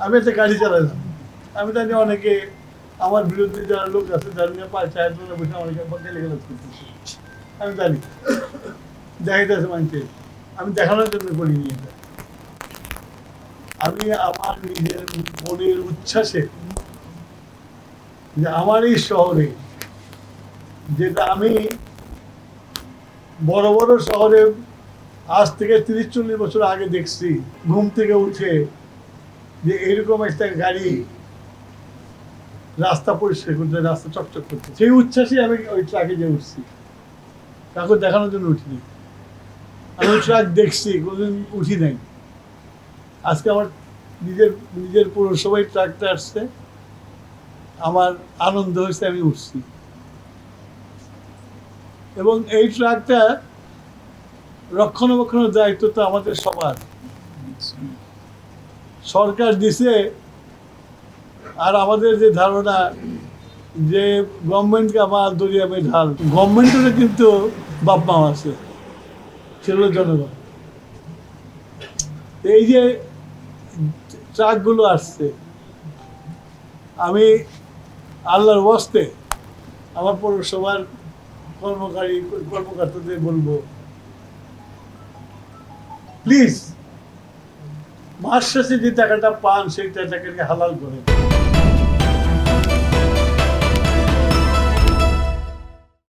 আমি একটা গাড়ি চালালাম, আমি জানি অনেকে আমার বিরুদ্ধে যারা লোক আছে যারা নিয়ে পাঁচ চায়ের দোকানে বসে অনেকে গালিগালাজ করতেছে, আমি জানি দেখাইতেছে মানুষকে, আমি দেখানোর জন্য করিনি এটা। আমি আমার নিজের মনের উচ্ছ্বাসে যে আমার এই শহরে, যেটা আমি বড় বড় শহরে আজ থেকে 30-40 বছর আগে দেখছি, ঘুম থেকে উঠে যে এরকম একটা গাড়ি রাস্তা পরিষ্কার করতে, রাস্তা চকচক করতে, সেই উচ্ছ্বাসে আমি ওই ট্রাকে যে উঠছি, কাউকে দেখানোর জন্য উঠিনি। আমি ওই ট্রাক দেখছি, কোনোদিন উঠি নাই। আজকে আমার নিজের পৌরসভায় ট্রাকটা আসছে, আমার আনন্দ হয়েছে, আমি উঠছি। এবং এই ট্রাকটা রক্ষণাবেক্ষণের দায়িত্ব তো আমাদের সবার, সরকার দিছে। আর আমাদের যে ধারণা যে গভর্নমেন্টকে আমার দরিয়াবে ঢাল, গভর্নমেন্টেরও কিন্তু বাপ মা আছে, সেগুলো জনগণ। এই যে ট্রাকগুলো আসছে, আমি আল্লাহর ওয়াস্তে আমার পৌরসভার কর্মকর্তাদের বলবো, প্লিজ মাস শেষে যে টাকাটা পান সেই টাকাকে হালাল করেন।